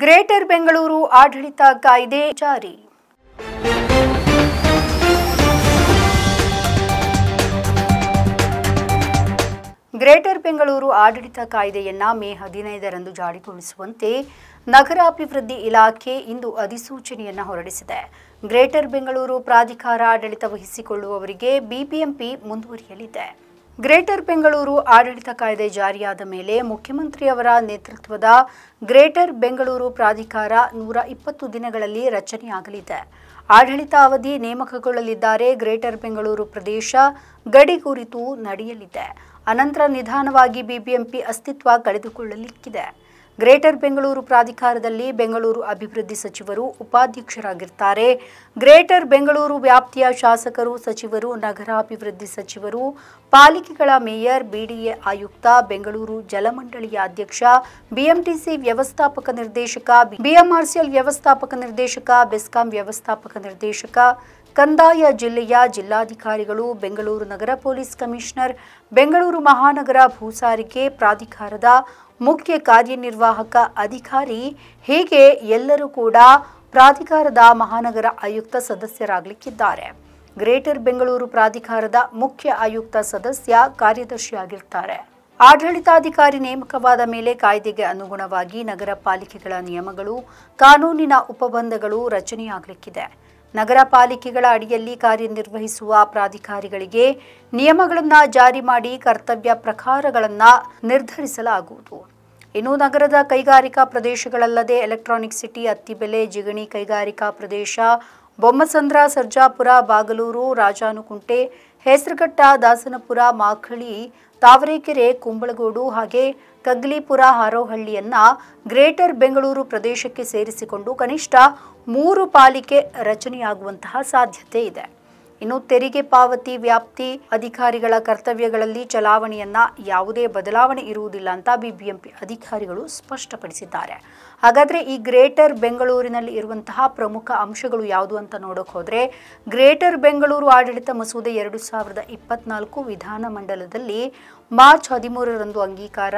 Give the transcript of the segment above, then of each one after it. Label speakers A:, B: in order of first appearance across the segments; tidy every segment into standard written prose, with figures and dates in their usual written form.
A: Greater Bengaluru ಆಡಳಿತ ಕಾಯ್ದೆ ಜಾರಿ. ಗ್ರೇಟರ್ ಬೆಂಗಳೂರು ಆಡಳಿತ ಕಾಯ್ದೆಯನ್ನು ಮೇ 15ರಂದು ಜಾರಿಗೊಳಿಸುವಂತೆ ನಗರಾಭಿವೃದ್ಧಿ ಇಲಾಖೆ ಇಂದು ಅಧಿಸೂಚನೆಯನ್ನು ಹೊರಡಿಸಿದೆ. ಗ್ರೇಟರ್ ಬೆಂಗಳೂರು ಪ್ರಾಧಿಕಾರ ಆಡಳಿತ ವಹಿಸಿಕೊಳ್ಳುವವರಿಗೆ ಬಿಬಿಎಂಪಿ ಮುಂದುವರಿಯಲಿದೆ. ಗ್ರೇಟರ್ ಬೆಂಗಳೂರು ಆಡಳಿತ ಕಾಯ್ದೆ ಜಾರಿಯಾದ ಮೇಲೆ ಮುಖ್ಯಮಂತ್ರಿಯವರ ನೇತೃತ್ವದ ಗ್ರೇಟರ್ ಬೆಂಗಳೂರು ಪ್ರಾಧಿಕಾರ 120 ದಿನಗಳಲ್ಲಿ ರಚನೆಯಾಗಲಿದೆ. ಆಡಳಿತ ಅವಧಿ ನೇಮಕಗೊಳ್ಳಲಿದ್ದಾರೆ. ಗ್ರೇಟರ್ ಬೆಂಗಳೂರು ಪ್ರದೇಶ ಗಡಿ ಕುರಿತು ನಡೆಯಲಿದೆ. ಅನಂತರ ನಿಧಾನವಾಗಿ ಬಿಬಿಎಂಪಿ ಅಸ್ತಿತ್ವ ಕಳೆದುಕೊಳ್ಳಲಿಕ್ಕಿದೆ. ಗ್ರೇಟರ್ ಬೆಂಗಳೂರು ಪ್ರಾಧಿಕಾರದಲ್ಲಿ ಬೆಂಗಳೂರು ಅಭಿವೃದ್ಧಿ ಸಚಿವರು ಉಪಾಧ್ಯಕ್ಷರಾಗಿರ್ತಾರೆ. ಗ್ರೇಟರ್ ಬೆಂಗಳೂರು ವ್ಯಾಪ್ತಿಯ ಶಾಸಕರು, ಸಚಿವರು, ನಗರಾಭಿವೃದ್ಧಿ ಸಚಿವರು, ಪಾಲಿಕೆಗಳ ಮೇಯರ್, ಬಿಡಿಎ ಆಯುಕ್ತ, ಬೆಂಗಳೂರು ಜಲಮಂಡಳಿಯ ಅಧ್ಯಕ್ಷ, ಬಿಎಂಟಿಸಿ ವ್ಯವಸ್ಥಾಪಕ ನಿರ್ದೇಶಕ, ಬಿಎಂಆರ್ಸಿಎಲ್ ವ್ಯವಸ್ಥಾಪಕ ನಿರ್ದೇಶಕ, ಬೆಸ್ಕಾಂ ವ್ಯವಸ್ಥಾಪಕ ನಿರ್ದೇಶಕ, ಕಂದಾಯ ಜಿಲ್ಲೆಯ ಜಿಲ್ಲಾಧಿಕಾರಿಗಳು, ಬೆಂಗಳೂರು ನಗರ ಪೊಲೀಸ್ ಕಮಿಷನರ್, ಬೆಂಗಳೂರು ಮಹಾನಗರ ಭೂಸಾರಿಗೆ ಪ್ರಾಧಿಕಾರದ ಮುಖ್ಯ ಕಾರ್ಯನಿರ್ವಾಹಕ ಅಧಿಕಾರಿ ಹೀಗೆ ಎಲ್ಲರೂ ಕೂಡ ಪ್ರಾಧಿಕಾರದ ಮಹಾನಗರ ಆಯುಕ್ತ ಸದಸ್ಯರಾಗಲಿಕ್ಕಿದ್ದಾರೆ. ಗ್ರೇಟರ್ ಬೆಂಗಳೂರು ಪ್ರಾಧಿಕಾರದ ಮುಖ್ಯ ಆಯುಕ್ತ ಸದಸ್ಯ ಕಾರ್ಯದರ್ಶಿಯಾಗಿರ್ತಾರೆ. ಆಡಳಿತಾಧಿಕಾರಿ ನೇಮಕವಾದ ಮೇಲೆ ಕಾಯ್ದೆಗೆ ಅನುಗುಣವಾಗಿ ನಗರ ಪಾಲಿಕೆಗಳ ನಿಯಮಗಳು, ಕಾನೂನಿನ ಉಪಬಂಧಗಳು ರಚನೆಯಾಗಲಿಕ್ಕಿದೆ. ನಗರ ಪಾಲಿಕೆಗಳ ಅಡಿಯಲ್ಲಿ ಕಾರ್ಯನಿರ್ವಹಿಸುವ ಪ್ರಾಧಿಕಾರಿಗಳಿಗೆ ನಿಯಮಗಳನ್ನು ಜಾರಿ ಮಾಡಿ ಕರ್ತವ್ಯ ಪ್ರಕಾರಗಳನ್ನು ನಿರ್ಧರಿಸಲಾಗುವುದು. ಇನ್ನು ನಗರದ ಕೈಗಾರಿಕಾ ಪ್ರದೇಶಗಳಲ್ಲದೆ ಎಲೆಕ್ಟ್ರಾನಿಕ್ ಸಿಟಿ, ಅತ್ತಿಬೆಲೆ, ಜಿಗಣಿ ಕೈಗಾರಿಕಾ ಪ್ರದೇಶ, ಬೊಮ್ಮಸಂದ್ರ, ಸರ್ಜಾಪುರ, ಬಾಗಲೂರು, ರಾಜಾನುಕುಂಟೆ, ಹೆಸರುಘಟ್ಟ, ದಾಸನಪುರ, ಮಾಕಳಿ, ತಾವರೆಕೆರೆ, ಕುಂಬಳಗೋಡು ಹಾಗೆ ಕಗ್ಲಿಪುರ, ಹಾರೋಹಳ್ಳಿಯನ್ನ ಗ್ರೇಟರ್ ಬೆಂಗಳೂರು ಪ್ರದೇಶಕ್ಕೆ ಸೇರಿಸಿಕೊಂಡು ಕನಿಷ್ಠ 3 ಪಾಲಿಕೆ ರಚನೆಯಾಗುವಂತಹ ಸಾಧ್ಯತೆ ಇದೆ. ಇನ್ನು ತೆರಿಗೆ ಪಾವತಿ ವ್ಯಾಪ್ತಿ ಅಧಿಕಾರಿಗಳ ಕರ್ತವ್ಯಗಳಲ್ಲಿ ಚಲಾವಣೆಯನ್ನ ಯಾವುದೇ ಬದಲಾವಣೆ ಇರುವುದಿಲ್ಲ ಅಂತ ಬಿಬಿಎಂಪಿ ಅಧಿಕಾರಿಗಳು ಸ್ಪಷ್ಟಪಡಿಸಿದ್ದಾರೆ. ಹಾಗಾದ್ರೆ ಈ ಗ್ರೇಟರ್ ಬೆಂಗಳೂರಿನಲ್ಲಿ ಇರುವಂತಹ ಪ್ರಮುಖ ಅಂಶಗಳು ಯಾವುದು ಅಂತ ನೋಡೋಕೆ ಹೋದ್ರೆ, ಗ್ರೇಟರ್ ಬೆಂಗಳೂರು ಆಡಳಿತ ಮಸೂದೆ 2024 ವಿಧಾನಮಂಡಲದಲ್ಲಿ ಮಾರ್ಚ್ 13ರಂದು ಅಂಗೀಕಾರ.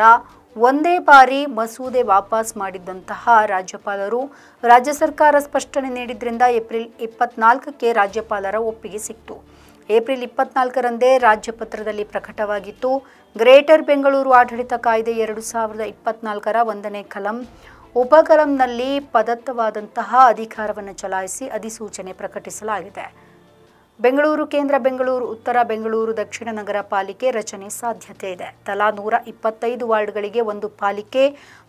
A: ಒಂದೇ ಬಾರಿ ಮಸೂದೆ ವಾಪಸ್ ಮಾಡಿದ್ದಂತಹ ರಾಜ್ಯಪಾಲರು ರಾಜ್ಯ ಸರ್ಕಾರ ಸ್ಪಷ್ಟನೆ ನೀಡಿದ್ರಿಂದ ಏಪ್ರಿಲ್ 24ಕ್ಕೆ ರಾಜ್ಯಪಾಲರ ಒಪ್ಪಿಗೆ ಸಿಕ್ತು. ಏಪ್ರಿಲ್ 24ರಂದೇ ರಾಜ್ಯಪತ್ರದಲ್ಲಿ ಪ್ರಕಟವಾಗಿತ್ತು. ಗ್ರೇಟರ್ ಬೆಂಗಳೂರು ಆಡಳಿತ ಕಾಯ್ದೆ 2024ರ 1ನೇ ಕಲಂ ಉಪಕಲಂನಲ್ಲಿ ಪ್ರದತ್ತವಾದಂತಹ ಅಧಿಕಾರವನ್ನು ಚಲಾಯಿಸಿ ಅಧಿಸೂಚನೆ ಪ್ರಕಟಿಸಲಾಗಿದೆ. ಬೆಂಗಳೂರು ಕೇಂದ್ರ, ಬೆಂಗಳೂರು ಉತ್ತರ, ಬೆಂಗಳೂರು ದಕ್ಷಿಣ ನಗರ ಪಾಲಿಕೆ ರಚನೆ ಸಾಧ್ಯತೆ ಇದೆ. ತಲಾ 125 ವಾರ್ಡ್ಗಳಿಗೆ 1 ಪಾಲಿಕೆ.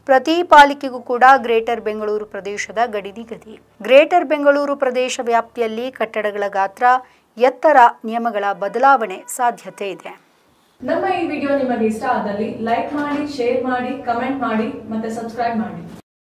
A: ಪ್ರತಿ ಪಾಲಿಕೆಗೂ ಕೂಡ ಗ್ರೇಟರ್ ಬೆಂಗಳೂರು ಪ್ರದೇಶದ ಗಡಿ ನಿಗದಿ. ಗ್ರೇಟರ್ ಬೆಂಗಳೂರು ಪ್ರದೇಶ ವ್ಯಾಪ್ತಿಯಲ್ಲಿ ಕಟ್ಟಡಗಳ ಗಾತ್ರ, ಎತ್ತರ, ನಿಯಮಗಳ ಬದಲಾವಣೆ ಸಾಧ್ಯತೆ ಇದೆ.
B: ನಮ್ಮ ಈ ವಿಡಿಯೋ ನಿಮಗೆ ಇಷ್ಟ ಆದಲ್ಲಿ ಲೈಕ್ ಮಾಡಿ, ಶೇರ್ ಮಾಡಿ, ಕಮೆಂಟ್ ಮಾಡಿ ಮತ್ತೆ ಸಬ್ಸ್ಕ್ರೈಬ್ ಮಾಡಿ.